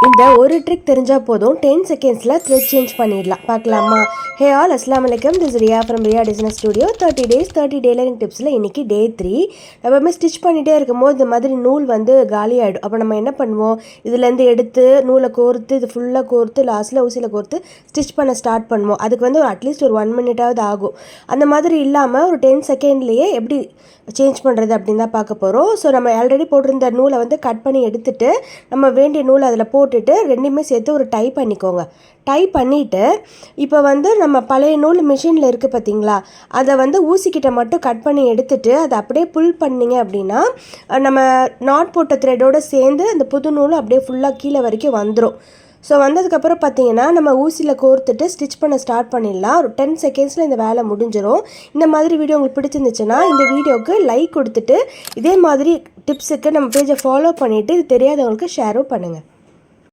இந்த ஒரு ட்ரிக் தெரிஞ்சால் போதும் 10 செகண்ட்ஸில் த்ரெட் சேஞ்ச் பண்ணிடலாம். பார்க்கலாமா? ஹே ஆல், அஸ்லாம் வலைக்கம். This Riya from Riya designer studio. 30 days 30 tailoring டிப்ஸில் இன்றைக்கி டே 3. எப்பவுமே ஸ்டிச் பண்ணிகிட்டே இருக்கும்போது இந்த மாதிரி நூல் வந்து காலி ஆகிடும். அப்போ நம்ம என்ன பண்ணுவோம், இதுலேருந்து எடுத்து நூலை கோர்த்து இது ஃபுல்லாக கோர்த்து லாஸ்ட்டில் ஊசியில் கோர்த்து ஸ்டிச் பண்ண ஸ்டார்ட் பண்ணுவோம். அதுக்கு வந்து அட்லீஸ்ட் ஒரு 1 minute ஆகும். அந்த மாதிரி இல்லாமல் ஒரு 10 செகண்ட்லேயே எப்படி சேஞ்ச் பண்ணுறது அப்படின்னு தான் பார்க்க போகிறோம். ஸோ நம்ம ஆல்ரெடி போட்டிருந்த நூலை வந்து கட் பண்ணி எடுத்துகிட்டு நம்ம வேண்டிய நூலை அதில் போட்டுட்டு ரெண்டுமே சேர்த்து ஒரு டை பண்ணிக்கோங்க. டை பண்ணிவிட்டு இப்போ வந்து நம்ம பழைய நூல் மிஷினில் இருக்குது பார்த்தீங்களா, அதை வந்து ஊசிக்கிட்ட மட்டும் கட் பண்ணி எடுத்துகிட்டு அதை அப்படியே புல் பண்ணிங்க அப்படின்னா நம்ம நாட் போட்ட த்ரெட்டோடு சேர்ந்து அந்த புது நூலும் அப்படியே ஃபுல்லாக கீழே வரைக்கும் வந்துடும். ஸோ வந்ததுக்கப்புறம் பார்த்தீங்கன்னா நம்ம ஊசியில் கோர்த்துட்டு ஸ்டிச் பண்ண ஸ்டார்ட் பண்ணிடலாம். ஒரு 10 செகண்ட்ஸில் இந்த வேலை முடிஞ்சிடும். இந்த மாதிரி வீடியோ உங்களுக்கு பிடிச்சிருந்துச்சுன்னா இந்த வீடியோவுக்கு லைக் கொடுத்துட்டு இதே மாதிரி டிப்ஸுக்கு நம்ம பேஜை ஃபாலோ பண்ணிவிட்டு இது தெரியாதவங்களுக்கு ஷேரும் பண்ணுங்கள்.